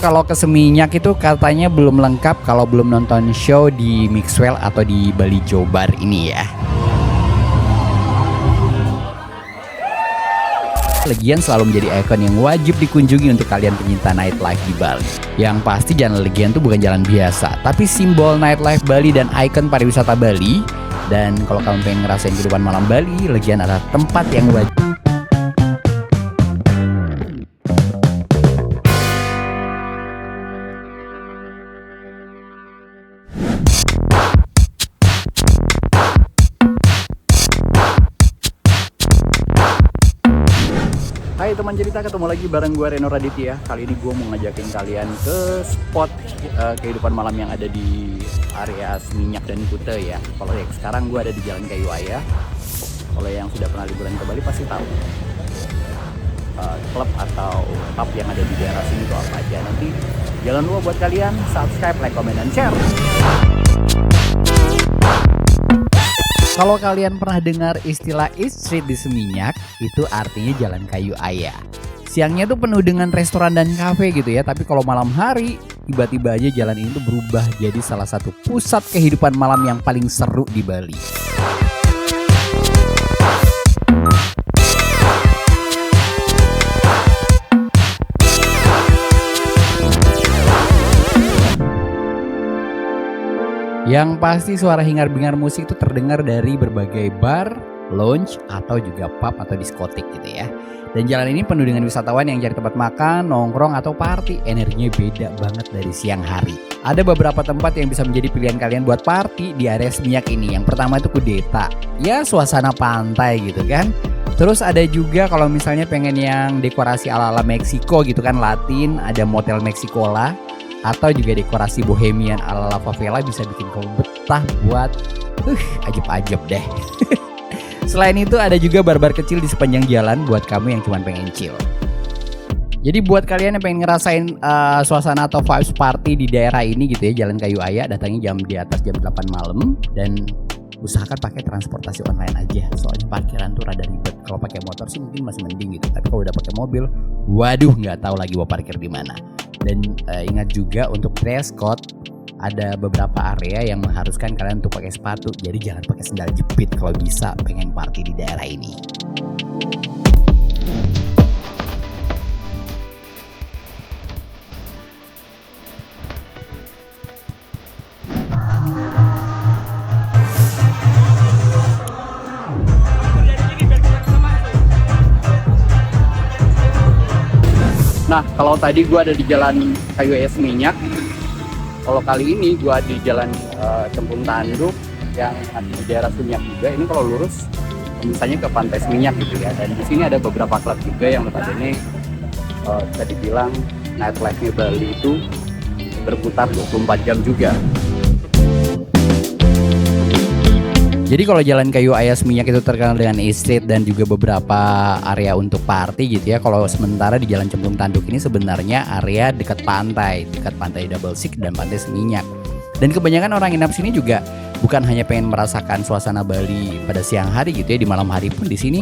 kalau ke Seminyak itu katanya belum lengkap kalau belum nonton show di Mixwell atau di Bali Jobar ini ya. Legian selalu menjadi ikon yang wajib dikunjungi untuk kalian penyinta nightlife di Bali. Yang pasti Jalan Legian tuh bukan jalan biasa, tapi simbol nightlife Bali dan ikon pariwisata Bali. Dan kalau kamu pengen ngerasain kehidupan malam Bali, Legian adalah tempat yang wajib. Hai teman cerita, ketemu lagi bareng gue Reno Raditya. Kali ini gue mau ngajakin kalian ke spot kehidupan malam yang ada di area Seminyak dan Kuta ya. Kalau ya sekarang gue ada di Jalan Kayu Aya. Kalau yang sudah pernah liburan ke Bali pasti tahu klub atau pub yang ada di daerah sini itu apa aja. Nanti jangan lupa buat kalian subscribe, like, comment, dan share. Kalau kalian pernah dengar istilah East Street di Seminyak, itu artinya Jalan Kayu Aya. Siangnya tuh penuh dengan restoran dan kafe gitu ya, tapi kalau malam hari, tiba-tiba aja jalan ini tuh berubah jadi salah satu pusat kehidupan malam yang paling seru di Bali. Yang pasti suara hingar-bingar musik itu terdengar dari berbagai bar, lounge, atau juga pub atau diskotik gitu ya. Dan jalan ini penuh dengan wisatawan yang cari tempat makan, nongkrong, atau party. Energinya beda banget dari siang hari. Ada beberapa tempat yang bisa menjadi pilihan kalian buat party di area Seminyak ini. Yang pertama itu Kudeta. Ya suasana pantai gitu kan. Terus ada juga kalau misalnya pengen yang dekorasi ala-ala Meksiko gitu kan, Latin, ada Motel Meksikola. Atau juga dekorasi bohemian ala favela bisa bikin kamu betah buat ajeb-ajeb deh. Selain itu ada juga bar-bar kecil di sepanjang jalan buat kamu yang cuma pengen chill. Jadi buat kalian yang pengen ngerasain suasana atau vibes party di daerah ini gitu ya, Jalan Kayu Aya, datangnya di atas jam 8 malam dan usahakan pakai transportasi online aja. Soalnya parkiran tuh rada ribet. Kalau pakai motor sih mungkin masih mending gitu, tapi kalau udah pakai mobil, waduh nggak tahu lagi mau parkir di mana. Dan ingat juga untuk dress code, ada beberapa area yang mengharuskan kalian untuk pakai sepatu. Jadi jangan pakai sendal jepit kalau bisa pengen party di daerah ini. Nah, kalau tadi gue ada di Jalan Kayu Aya Seminyak, kalau kali ini gue di Jalan Cempung Tanduk yang ada di daerah Seminyak juga. Ini kalau lurus, misalnya ke Pantai Seminyak gitu ya. Dan di sini ada beberapa klub juga yang notabene tadi bilang nightlife-nya Bali itu berputar 24 jam juga. Jadi kalau Jalan Kayu Aya Seminyak itu terkenal dengan East Street dan juga beberapa area untuk party gitu ya. Kalau sementara di Jalan Cempung Tanduk ini sebenarnya area dekat pantai Double Six dan Pantai Seminyak. Dan kebanyakan orang nginap sini juga bukan hanya pengen merasakan suasana Bali pada siang hari gitu ya, di malam hari pun di sini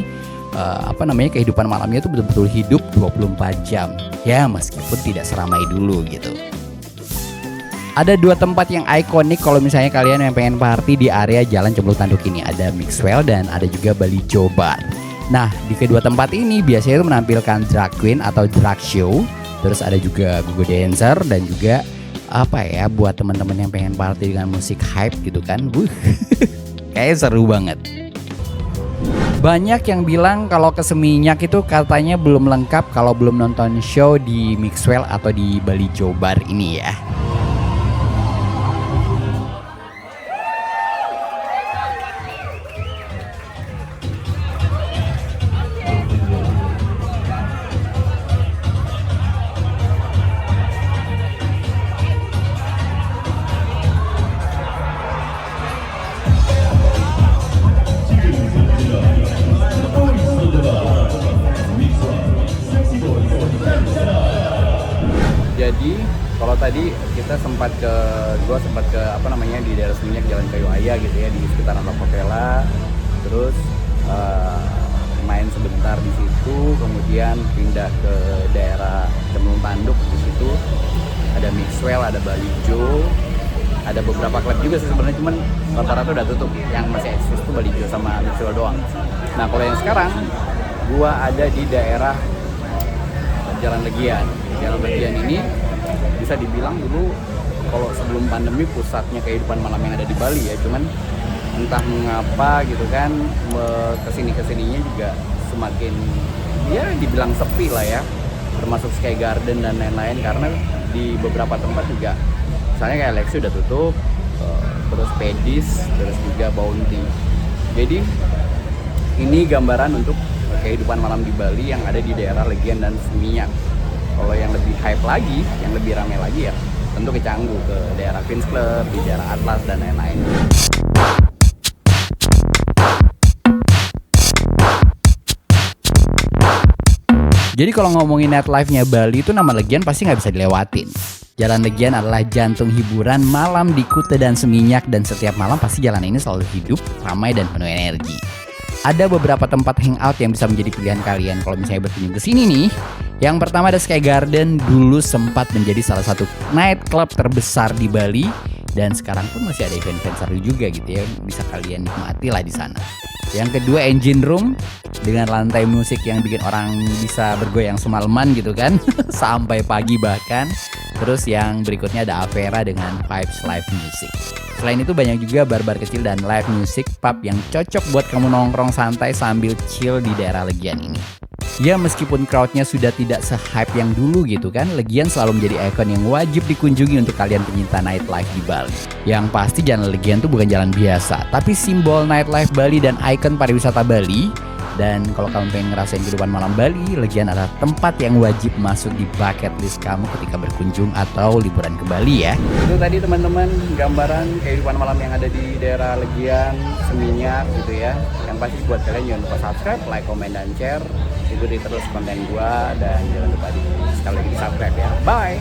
kehidupan malamnya itu betul-betul hidup 24 jam. Ya meskipun tidak seramai dulu gitu. Ada dua tempat yang ikonik kalau misalnya kalian yang pengen party di area Jalan Cempung Tanduk ini. Ada Mixwell dan ada juga Bali Jobar. Nah, di kedua tempat ini biasanya itu menampilkan drag queen atau drag show. Terus ada juga go-go dancer dan juga buat teman-teman yang pengen party dengan musik hype gitu kan. Kayaknya seru banget. Banyak yang bilang kalau ke Seminyak itu katanya belum lengkap kalau belum nonton show di Mixwell atau di Bali Jobar ini ya. Jadi kalau tadi kita sempat ke di daerah Seminyak Jalan Kayu Aya gitu ya, di sekitaran La Favela, terus main sebentar di situ, kemudian pindah ke daerah Temlung Tanduk. Di situ ada Mixwell, ada Balijo, ada beberapa klub juga sih sebenarnya, cuman rata-rata udah tutup. Yang masih eksis tuh Balijo sama Mixwell doang. Nah kalau yang sekarang gua ada di daerah Jalan Legian. Jalan Legian ini bisa dibilang dulu kalau sebelum pandemi pusatnya kehidupan malam yang ada di Bali ya, cuman entah mengapa gitu kan kesininya juga semakin ya dibilang sepi lah ya, termasuk Sky Garden dan lain-lain, karena di beberapa tempat juga misalnya kayak Lexi udah tutup, terus Pedis, terus juga Bounty. Jadi ini gambaran untuk kehidupan malam di Bali yang ada di daerah Legian dan Seminyak. Kalau yang lebih hype lagi, yang lebih ramai lagi ya tentu ke Canggu, ke daerah Queens Club, di daerah Atlas dan lain-lain. Jadi kalau ngomongin nightlife-nya Bali itu nama Legian pasti nggak bisa dilewatin. Jalan Legian adalah jantung hiburan malam di Kuta dan Seminyak, dan setiap malam pasti jalan ini selalu hidup, ramai dan penuh energi. Ada beberapa tempat hangout yang bisa menjadi pilihan kalian kalau misalnya berkunjung ke sini nih. Yang pertama ada Sky Garden, dulu sempat menjadi salah satu nightclub terbesar di Bali, dan sekarang pun masih ada event-event seru juga gitu ya, bisa kalian nikmati lah di sana. Yang kedua Engine Room dengan lantai musik yang bikin orang bisa bergoyang semalaman gitu kan, sampai pagi bahkan. Terus yang berikutnya ada Avera dengan vibes live music. Selain itu banyak juga bar-bar kecil dan live music pub yang cocok buat kamu nongkrong santai sambil chill di daerah Legian ini. Ya meskipun crowdnya sudah tidak se-hype yang dulu gitu kan, Legian selalu menjadi ikon yang wajib dikunjungi untuk kalian pencinta nightlife di Bali. Yang pasti jalan Legian tuh bukan jalan biasa, tapi simbol nightlife Bali dan ikon pariwisata Bali. Dan kalau kamu pengen ngerasain kehidupan malam Bali, Legian adalah tempat yang wajib masuk di bucket list kamu ketika berkunjung atau liburan ke Bali ya. Itu tadi teman-teman gambaran kehidupan malam yang ada di daerah Legian, Seminyak gitu ya. Yang pasti buat kalian jangan lupa subscribe, like, komen, dan share. Ikuti terus konten gua dan jangan lupa sekali lagi di subscribe ya. Bye!